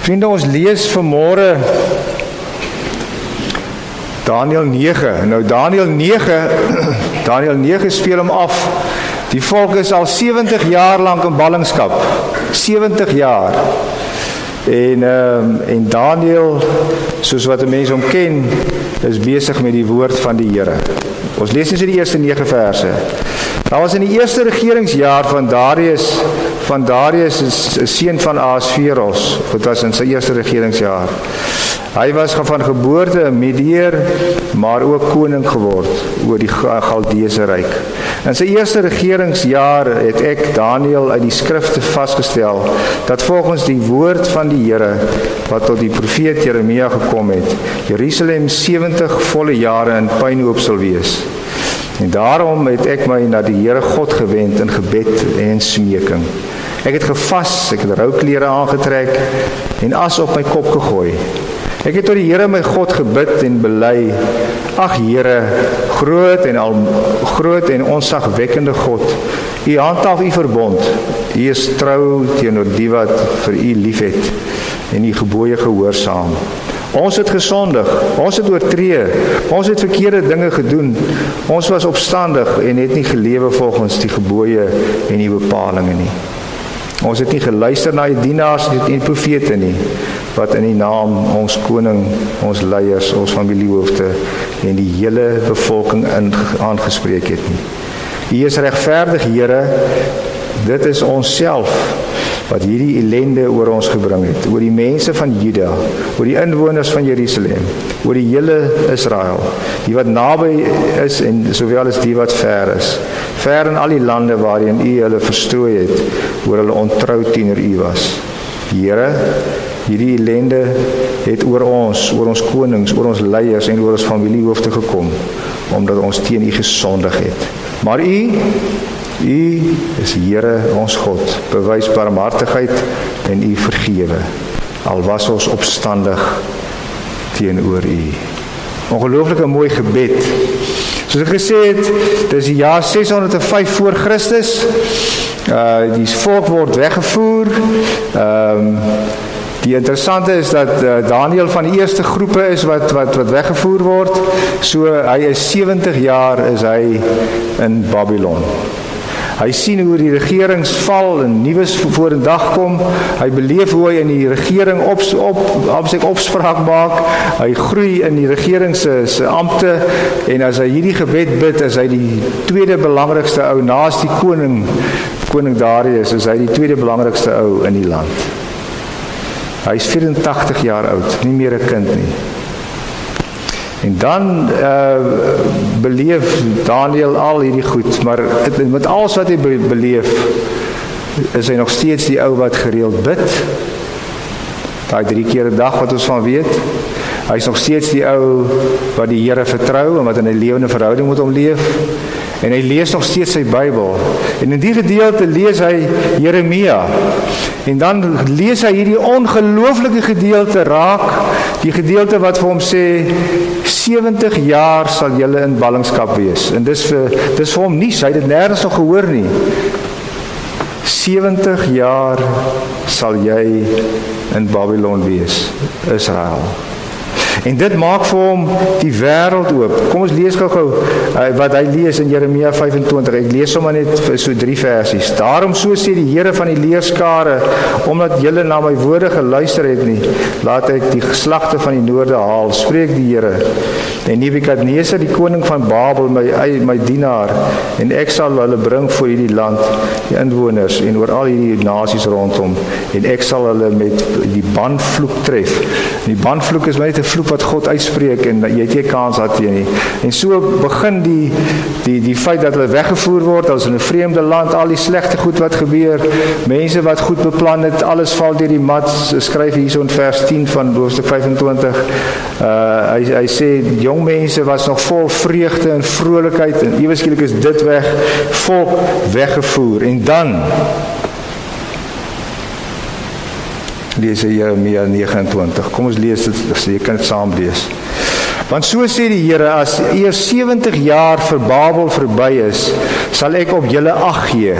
Vriende, ons lees vanmôre Daniël 9. Nou Daniël 9 speel hom af. Die volk is al 70 jaar lank in ballingskap. 70 jaar. En Daniël, soos wat 'n mens hom ken, is besig met die woord van die Here. Ons lees net die eerste 9 verse. Daar was in die eerste regeringsjaar van Darius is 'n seun van Ahasveros. Dit was in sy eerste regeringsjaar. Hy was van geboorte 'n Medeër, maar ook koning geword oor die Galdeese ryk. In sy eerste regeringsjaar het ek, Daniël, uit die skrifte vasgestel dat volgens die woord van die Here wat tot die profeet Jeremia gekom het, Jerusalem 70 volle jare in puinhoop sal wees. En daarom het ek my na die Here God gewend in gebed en smeking. Ek het gevas, ek het rouklere aangetrek en as op my kop gegooi. Ek het tot die Here my God gebid en bely: Ag Here, groot en onsagwekkende God, U handhaaf U verbond. U is trou teenoor die wat vir U liefhet en U gebooie gehoorsaam. Ons het gesondig, ons het oortree, ons het verkeerde dinge gedoen. Ons was opstandig en het nie gelewe volgens die gebooie en die bepalinge nie. Ons het nie geluister na die dienaars en die profete nie, wat in die naam ons koning, ons leiers, ons familiehoofde en die hele bevolking aangespreek het nie. U is regverdig, Here, dit is ons self wat hierdie ellende oor ons gebring het, oor die mense van Juda, oor die inwoners van Jerusalem, oor die hele Israel, die wat naby is en sowel as die wat ver is, ver in al die lande waarin U hulle verstrooi het, oor hulle ontrou teenoor U was. Here, hierdie ellende het oor ons konings, oor ons leiers en oor ons familiehoofde gekom, omdat ons teen U gesondig het. Maar U is Here ons God, bewys barmhartigheid en U vergewe, al was ons opstandig teenoor U. Ongelooflike mooi gebed. Soos ek gesê het, dis die jaar 605 voor Christus. Die volk word weggevoer. Die interessante is dat Daniël van die eerste groepe is wat weggevoer word. So hy is 70 jaar is hy in Babylon. Hy sien hoe die regerings val en nuus voor die dag kom. Hy beleef hoe hy in die regering opspraak maak. Hy groei in die regering se ampte en as hy hierdie gebed bid, is hy die tweede belangrikste ou naas die koning Darius, is hy die tweede belangrikste ou in die land. Hy is 84 jaar oud, nie meer 'n kind nie. En dan beleef Daniël al hierdie goed, maar met alles wat hy beleef, is hy nog steeds die ou wat gereeld bid. Daai 3 keer 'n dag wat ons van weet. Hy is nog steeds die ou wat die Here vertrou en wat in 'n lewende verhouding met hom leef. En hy lees nog steeds sy Bybel. En in die gedeelte lees hy Jeremia. En dan lees hy hierdie ongelooflike gedeelte raak, die gedeelte wat vir hom sê 70 jaar sal julle in ballingskap wees. En dis vir hom nuus, hy het dit nêrens nog gehoor nie. 70 jaar sal jy in Babylon wees, Israel. En dit maak vir hom die wêreld oop. Kom ons lees gou wat hy lees in Jeremia 25. Ek lees sommer net so 3 versies. Daarom so sê die Here van die leerskare, omdat julle na my woorde geluister het nie, laat ek die geslagte van die noorde haal, spreek die Here. En Nebukadneser, die koning van Babel, my dienaar, en ek sal hulle bring voor hierdie land, die inwoners en oor al hierdie nasies rondom, en ek sal hulle met die banvloek tref. Die banvloek is maar net 'n vloek wat God uitspreek en jy het nie kans daarteen nie. En so begin die feit dat hulle weggevoer word, hulle is in 'n vreemde land, al die slegte goed wat gebeur, mense wat goed beplan het, alles val deur die mat. Skryf hierso in vers 10 van hoofstuk 25. Hy sê jong mense was nog vol vreugde en vrolikheid en ewe skielik is dit weg, volk weggevoer. En dan lees Jeremia 29. Kom ons lees dit, jy kan dit saam lees. Want so sê die Here, as eers 70 jaar vir Babel verby is, sal ek op julle ag gee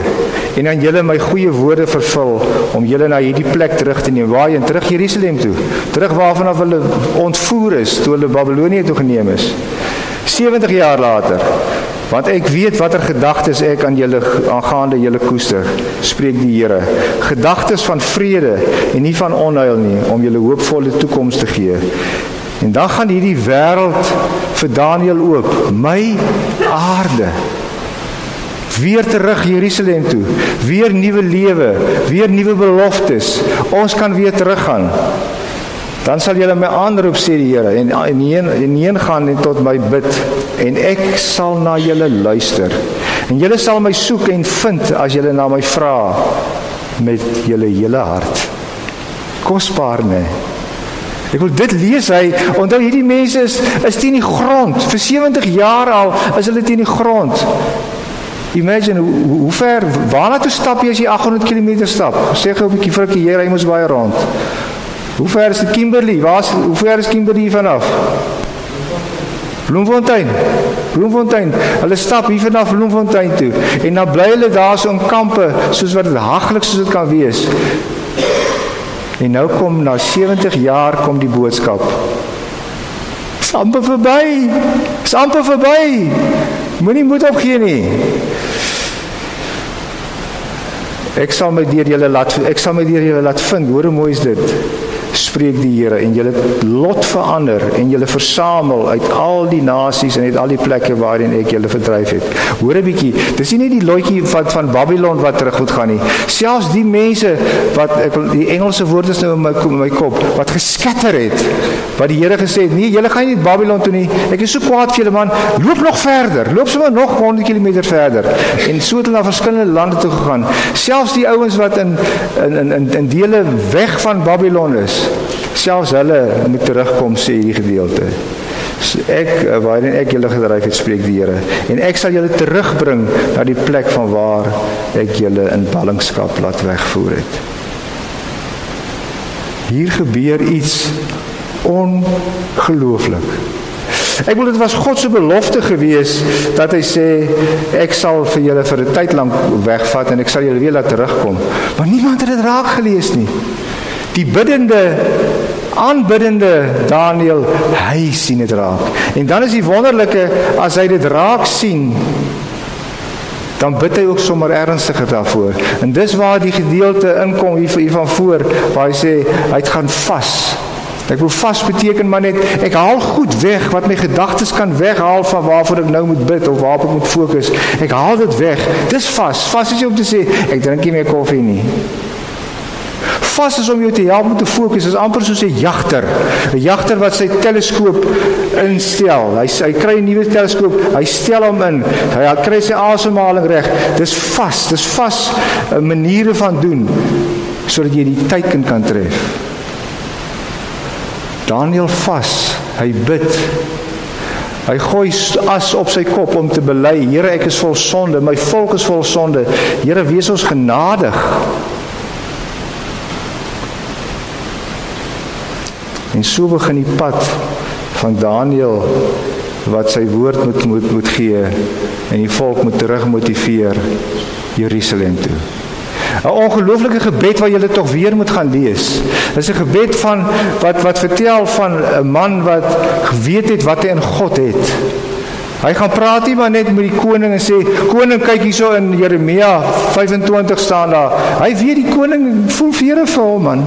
en aan julle my goeie woorde vervul om julle na hierdie plek terug te neem. Waarheen? Terug Jerusalem toe. Terug waarvan af hulle ontvoer is, toe hulle Babylonië toe geneem is. 70 jaar later. Want ek weet watter gedagtes ek aan julle aangaande julle koester, spreek die Here. Gedagtes van vrede en nie van onheil nie, om julle hoopvolle toekoms te gee. En dan gaan hierdie wêreld vir Daniël oop, my aarde. Weer terug Jerusalem toe, weer nuwe lewe, weer nuwe beloftes. Ons kan weer teruggaan. Dan sal julle my aanroep, sê die Here, en heen gaan en tot my bid, en ek sal na julle luister. En julle sal my soek en vind as julle na my vra met julle hele hart. Kosbaar, nee. Ek wil dit lees, hy, onthou hierdie mense is teen die grond, vir 70 jaar al is hulle teen die grond. Imagine, hoe ver, waarna toe stap jy as jy 800 km stap? Sê gou 'n bietjie frikkie, jy ry mos baie rond. Hoe ver is dit Kimberley? Hoe ver is Kimberley vanaf? Bloemfontein. Hulle stap hier vanaf Bloemfontein toe. En dan bly hulle daar so in kampe, soos wat dit haglik soos dit kan wees. En nou kom, na 70 jaar kom die boodskap. Is amper verby. Moenie moed opgee nie. Ek sal my deur julle laat vind. Hoor hoe mooi is dit. Spreek die Here, en julle lot verander, en julle versamel uit al die nasies en uit al die plekke waarin ek julle verdryf het. Hoor 'n bietjie, dis nie die loetjie van Babylon wat terug moet gaan nie. Selfs die mense wat, die Engelse woord is nou in my kop, wat geskatter het, wat die Here gesê het, nee, julle gaan nie Babylon toe nie, ek is so kwaad vir julle man, loop nog verder, loop sommer nog 100 km verder, en so het hulle na verskillende lande toe gegaan. Selfs die ouens wat in dele weg van Babylon is, selfs hulle moet terugkom, sê hierdie gedeelte. Waarin ek julle gedryf het, spreek die Here, en ek sal julle terugbring na die plek van waar ek julle in ballingskap laat wegvoer het. Hier gebeur iets ongelooflik. Ek wil, dit was God se belofte gewees, dat hy sê, ek sal vir julle vir 'n tyd lank wegvat, en ek sal julle weer laat terugkom. Maar niemand het dit raak gelees nie. Die aanbiddende Daniël, hy sien dit raak. En dan is die wonderlike, as hy dit raak sien, dan bid hy ook sommer ernstiger daarvoor. En dis waar die gedeelte inkom hier van voor, waar hy sê, hy gaan vas. Ek wil vas beteken maar net, ek haal goed weg, wat my gedagtes kan weghaal van waarvoor ek nou moet bid, of waarop ek moet fokus. Ek haal dit weg. Dis vas. Vas is om te sê, ek drink nie meer koffie nie. Vas is om jou te help om te fokus, is amper soos 'n jagter. 'n Jagter wat sy teleskoop instel. Hy kry 'n nuwe teleskoop, hy stel hom in, hy kry sy asemhaling reg. Dis vas 'n maniere van doen, sodat jy die teiken kan tref. Daniël vas, hy bid. Hy gooi as op sy kop om te bely, Here, ek is vol sonde, my volk is vol sonde. Here, wees ons genadig. En so begin die pad van Daniël, wat sy woord moet gee, en die volk moet terug motiveer Jerusalem toe. 'n Ongelooflike gebed wat julle tog weer moet gaan lees. Dis 'n gebed van wat vertel van 'n man wat geweet het wat hy in God het. Hy gaan praat nie maar net met die koning en sê, koning, kyk hierso in Jeremia 25 staan daar. Hy weet die koning voel vere vir hom, man.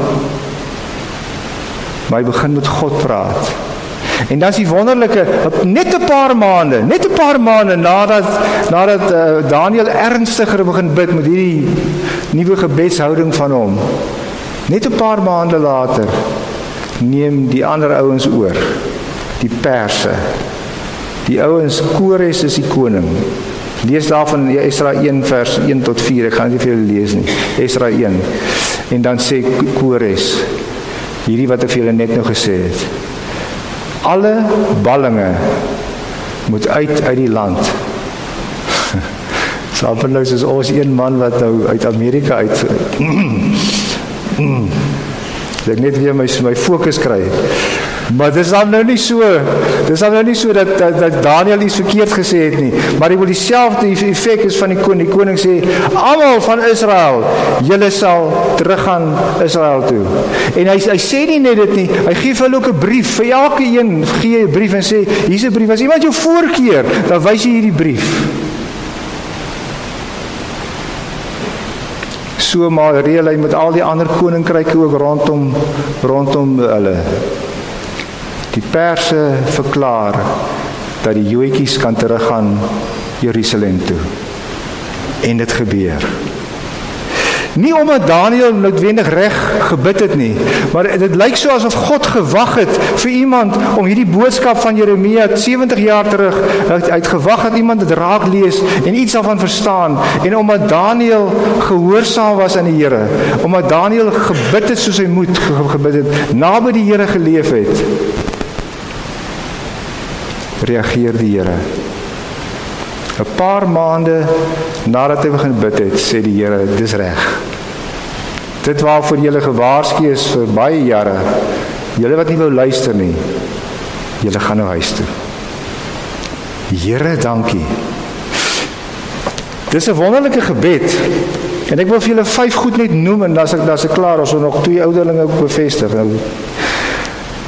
Maar hy begin met God praat. En dan is die wonderlike, net 'n paar maande nadat Daniël ernstiger begin bid met hierdie nuwe gebedshouding van hom. Net 'n paar maande later neem die ander ouens oor, die Perse. Die ouens, Kores is die koning. Lees daarvan Esra 1 vers 1 tot 4, ek gaan nie vir julle lees nie. Esra 1. En dan sê Kores, hierdie wat ek vir julle net nou gesê het, alle ballinge moet uit die land. Slaap nou soos ons een man wat nou uit Amerika uit ek net weer my fokus kry. Maar dis dan nou nie so dat Daniel iets verkeerd gesê het nie, maar hy wil dieselfde effek is van die koning sê, almal van Israel, julle sal teruggaan Israel toe. En hy sê nie net dit nie, hy gee vir hulle ook 'n brief, vir elke een gee hy 'n brief en sê, hier's 'n brief, as iemand jou voorkeer, dan wys jy hierdie brief. So maar reël hy met al die ander koninkryke ook rondom hulle. Die Perse verklaar dat die Joodjies kan teruggaan Jerusalem toe. En dit gebeur. Nie omdat Daniel noodwendig reg gebid het nie, maar dit lyk so asof God gewag het vir iemand om hierdie boodskap van Jeremia 70 jaar terug, hy het gewag dat iemand dit raak lees en iets daarvan verstaan, en omdat Daniel gehoorsaam was aan die Here, omdat Daniel gebid het soos hy moet gebid het, naby die Here geleef het, reageer die Here. 'n paar maande nadat hy begin bid het, sê die Here, dis reg. Dit waarvoor julle gewaarsku is vir baie jare, julle wat nie wou luister nie, julle gaan nou huis toe. Here, dankie. Dis 'n wonderlike gebed, en ek wil vir julle 5 goed net noem, en dan is ek klaar, ons wil nog 2 ouderlinge ook bevestig.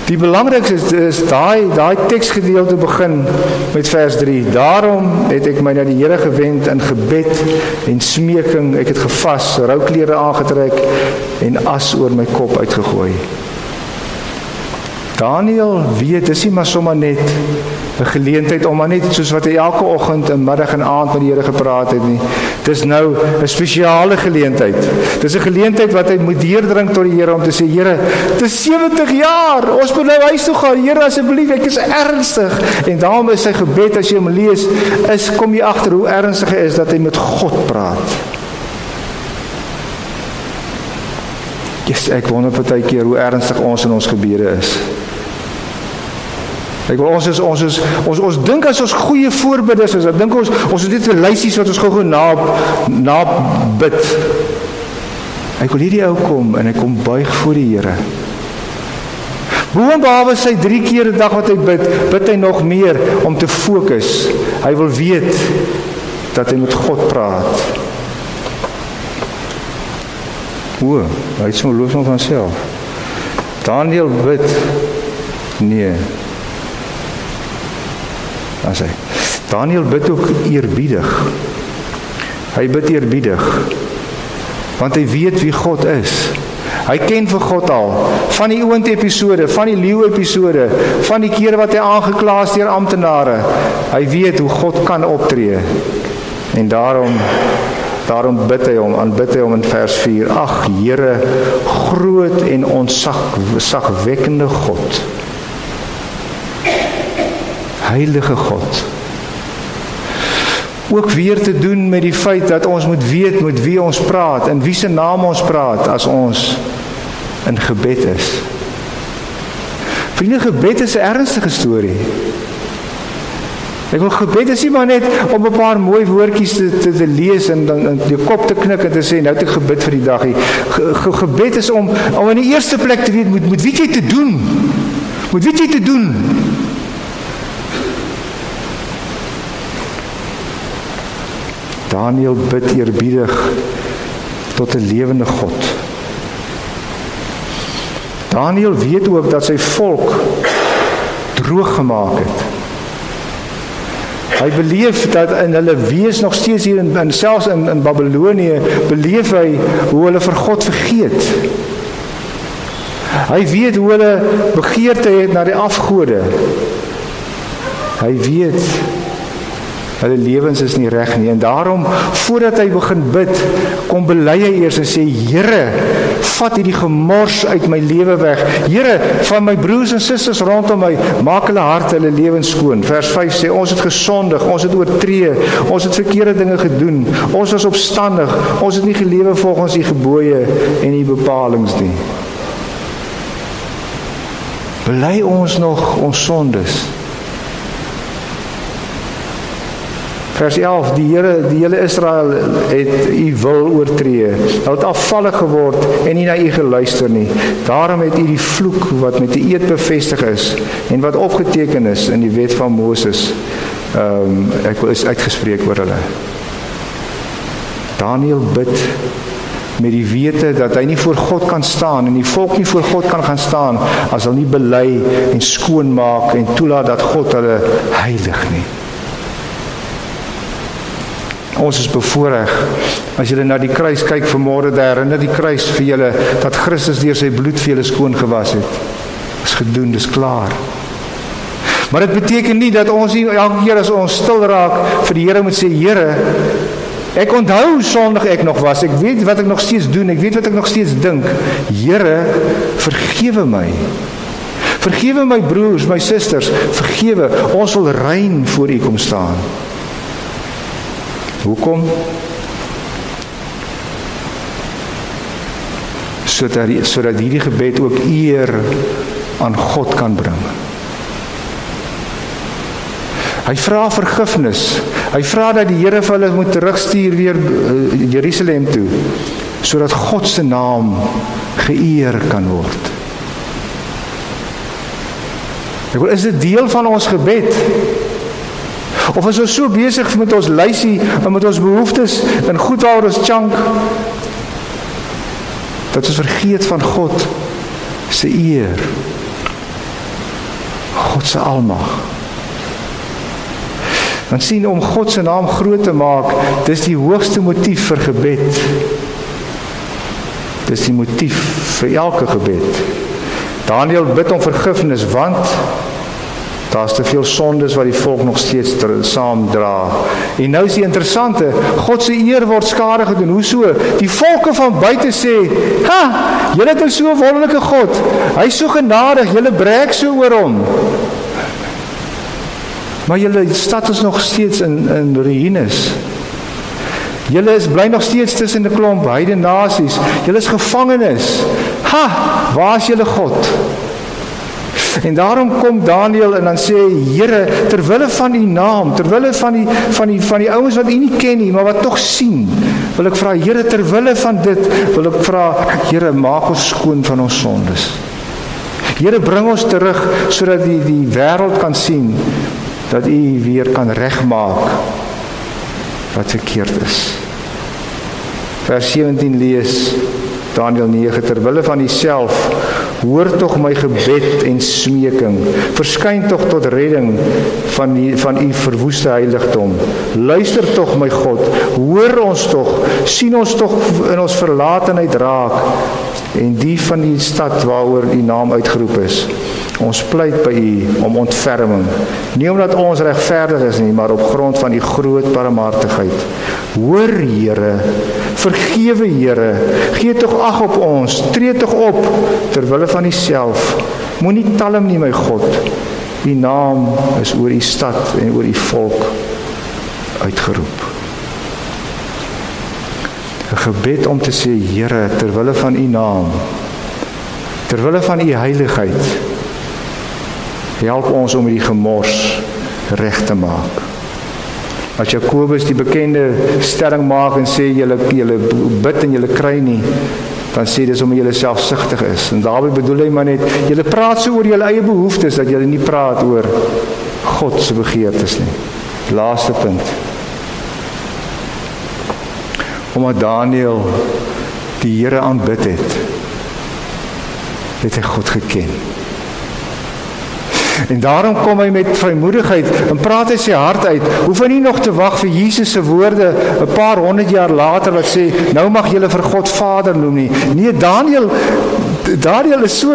Die belangrikste is daai teksgedeelte begin met vers 3. Daarom het ek my na die Here gewend in gebed en smeking. Ek het gevas, rouklere aangetrek en as oor my kop uitgegooi. Daniel weet, dis nie maar sommer net 'n geleentheid om maar net soos wat hy elke oggend en middag en aand met die Here gepraat het nie. Dis nou 'n spesiale geleentheid. Dis 'n geleentheid wat hy moet deurdring tot die Here om te sê, Here, dis 70 jaar, ons moet nou huis toe gaan, Here asseblief, ek is ernstig. En daarom is sy gebed, as jy hom lees, kom jy agter hoe ernstig hy is dat hy met God praat. Yes, ek wonder partykeer hoe ernstig ons in ons gebede is. Ek wil ons dink as ons goeie voorbidders is, dink ons het dit 'n lysies wat ons gou na bid. Ek wil hierdie ou kom en hy kom buig voor die Here. Boonbehalwe sy 3 keer 'n dag wat hy bid hy nog meer om te fokus. Hy wil weet dat hy met God praat. Hy het so los van self. Daniel bid. Nee. Daniel bid ook eerbiedig. Hy bid eerbiedig, want hy weet wie God is. Hy ken vir God al, van die oond episode, van die leeu episode, van die kere wat hy aangekla is deur amptenare. Hy weet hoe God kan optree. En daarom aanbid hy hom in vers 4. Ag Here, groot en ontzagwekkende God. Heilige God. Ook weer te doen met die feit dat ons moet weet met wie ons praat, in wie se naam ons praat, as ons in gebed is. Vriende, gebed is 'n ernstige storie. Ek wil gebed is nie maar net om 'n paar mooi woordjies te lees en dan jou kop te knik en te sê, nou het ek gebid vir die dag. Gebed is om in die eerste plek te weet, moet weet jy te doen. Moet weet jy te doen. Daniel bid eerbiedig tot 'n lewende God. Daniel weet ook dat sy volk droog gemaak het. Hy beleef dat in hulle wees nog steeds hier in selfs in Babylonië, beleef hy hoe hulle vir God vergeet. Hy weet hoe hulle begeerte het na die afgode. Hy weet hulle lewens is nie reg nie, en daarom voordat hy begin bid, kom bely hy eers en sê, Here, vat hierdie gemors uit my lewe weg. Here, van my broers en susters rondom my, maak hulle harte, hulle lewens skoon. Vers 5 sê, ons het gesondig, ons het oortree, ons het verkeerde dinge gedoen, ons was opstandig, ons het nie gelewe volgens die gebooie en die bepalings nie. Bely ons nog ons sondes. Vers 11, die hele Israel het u wil oortree. Hulle het afvallig geword en nie na u geluister nie. Daarom het u die vloek wat met die eed bevestig is en wat opgeteken is in die wet van Moses, is uitgespreek oor hulle. Daniel bid met die wete dat hy nie voor God kan staan en die volk nie voor God kan gaan staan as hulle nie bely en skoonmaak en toelaat dat God hulle heilig nie. Ons is bevoorreg, as julle na die kruis kyk vanmôre, herinner die kruis vir julle dat Christus deur sy bloed vir julle skoon gewas het. Is gedoen, dis klaar. Maar dit beteken nie dat ons nie elke keer as ons stil raak vir die Here moet sê, Here, ek onthou hoe sondig ek nog was, ek weet wat ek nog steeds doen, ek weet wat ek nog steeds dink. Here, vergewe my. Vergewe my broers, my susters, vergewe. Ons wil rein voor U kom staan. Hoekom? Sodat hierdie gebed ook eer aan God kan bring. Hy vra vergifnis. Hy vra dat die Here vir hulle moet terugstuur weer Jerusalem toe, sodat God se naam geëer kan word. Is dit deel van ons gebed? Of is ons so besig met ons lysie en met ons behoeftes en goed waar ons chunk, dat ons vergeet van God se eer, God se almag. Want sien, om God se naam groot te maak, dis die hoogste motief vir gebed. Dis die motief vir elke gebed. Daniel bid om vergifnis, want daar's te veel sondes wat die volk nog steeds saam dra. En nou is die interessante, God se eer word skade gedoen. Hoe so? Die volke van buite sê, julle het 'n so wonderlike God. Hy is so genadig, julle breek so oor hom. Maar julle stad is nog steeds in ruïnes. Julle bly nog steeds tussen 'n klomp heidene nasies. Julle is gevangenes. Waar is julle God? En daarom kom Daniel en dan sê, Here, terwille van U naam, terwille van die ouens wat U nie ken nie, maar wat tog sien, wil ek vra, Here, terwille van dit, wil ek vra, Here, maak ons skoon van ons sondes. Here, bring ons terug, sodat die wêreld kan sien, dat U weer kan regmaak wat verkeerd is. Vers 17 lees, Daniel 9, terwille van U self, hoor tog my gebed en smeking, verskyn tog tot redding van U verwoeste heiligdom. Luister tog my God, hoor ons tog, sien ons tog in ons verlatenheid raak, en die van die stad waaroor U naam uitgeroep is. Ons pleit by U om ontferming, nie omdat ons regverdig is nie, maar op grond van U groot barmhartigheid. Hoor, Here, vergewe, Here, gee tog ag op ons, tree tog op, terwille van U self. Moenie talm nie, my God. U naam is oor U stad en oor U volk uitgeroep. 'n Gebed om te sê, Here, terwille van U naam, terwille van U heiligheid, help ons om die gemors reg te maak. As Jakobus die bekende stelling maak en sê, julle bid en julle kry nie, dan sê dis omdat julle selfsugtig is. En daarby bedoel hy maar net, julle praat so oor julle eie behoeftes, dat julle nie praat oor God se begeertes nie. Laaste punt. Omdat Daniel die Here aanbid het hy God geken. En daarom kom hy met vrymoedigheid en praat hy sy hart uit. Hoef hy nie nog te wag vir Jesus se woorde 'n paar 100 jaar later wat sê, nou mag julle vir God Vader noem nie. Nee, Daniel is so,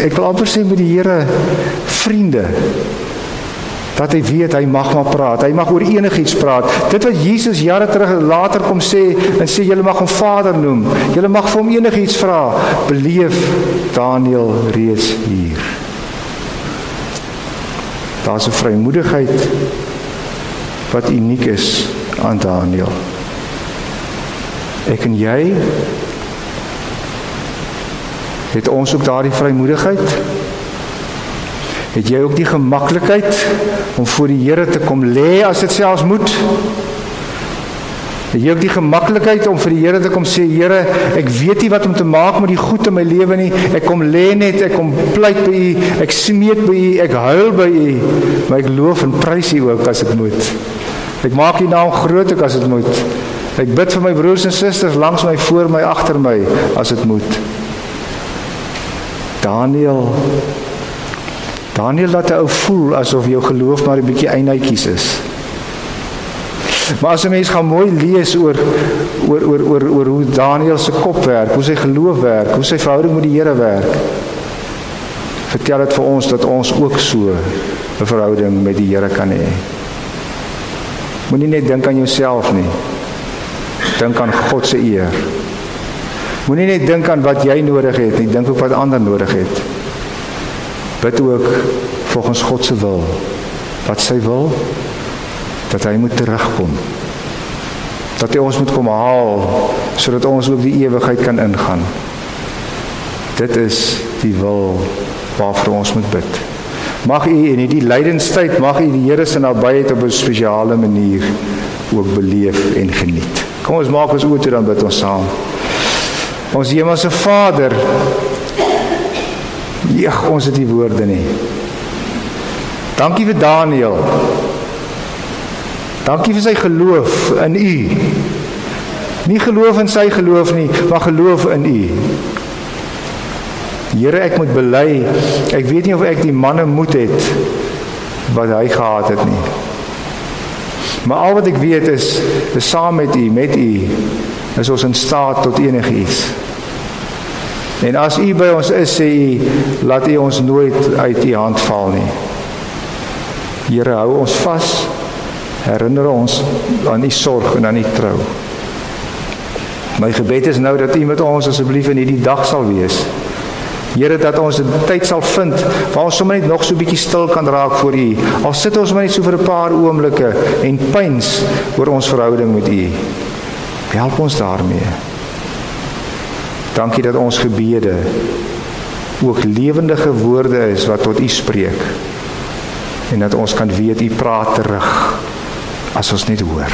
ek wil amper sê met die Here vriende, dat hy weet, hy mag maar praat, hy mag oor enigiets praat. Dit wat Jesus jare terug later kom sê, en sê, julle mag hom Vader noem, julle mag vir hom enigiets vra, beleef Daniel reeds hier. Daar's 'n vrymoedigheid wat uniek is aan Daniel. Ek en jy, het ons ook daardie vrymoedigheid? Het jy ook die gemaklikheid om voor die Here te kom lê as dit selfs moet. Jy ook die gemaklikheid om vir die Here te kom sê, Here, ek weet nie wat om te maak met die goed in my lewe nie, ek kom lê net, ek kom pleit by U, ek smeek by U, ek huil by U, maar ek loof en prys U ook as dit moet. Ek maak U naam groot ook as dit moet. Ek bid vir my broers en susters langs my, voor my, agter my, as dit moet. Daniel laat 'n ou voel asof jou geloof maar 'n bietjie eindjiekies is. Maar as 'n mens gaan mooi lees oor hoe Daniel se kop werk, hoe sy geloof werk, hoe sy verhouding met die Here werk, vertel dit vir ons dat ons ook so 'n verhouding met die Here kan hê. Moenie net dink aan jouself nie. Dink aan God se eer. Moenie net dink aan wat jy nodig het nie, dink ook wat ander nodig het. Bid ook volgens God se wil. Wat sy wil? Dat hy moet terugkom. Dat hy ons moet kom haal, sodat ons ook die ewigheid kan ingaan. Dit is die wil waarvoor ons moet bid. Mag u in die lydenstyd, mag u die Here se nabyheid op 'n spesiale manier ook beleef en geniet. Kom ons maak ons oë toe, dan bid ons saam. Ons hemelse Vader, ons het die woorde nie. Dankie vir Daniel. Dankie vir sy geloof in U. Nie geloof in sy geloof nie, maar geloof in U. Here, ek moet bely, ek weet nie of ek die manne moed het wat hy gehad het nie. Maar al wat ek weet is saam met U, is ons in staat tot enigiets. En as U by ons is, sê U, laat U ons nooit uit U hand val nie. Here, hou ons vas, herinner ons aan U sorg en aan U trou. My gebed is nou dat U met ons asseblief in hierdie dag sal wees. Here, dat ons 'n tyd sal vind waar ons sommer net nog so 'n bietjie stil kan raak voor U. Al sit ons maar net so vir 'n paar oomblikke en pyns oor ons verhouding met U. Help ons daarmee. Dankie dat ons gebede ook lewendige woorde is wat tot U spreek. En dat ons kan weet U praat terug as ons net hoor.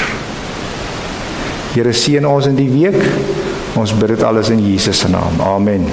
Here, seën ons in die week. Ons bid dit alles in Jesus se naam. Amen.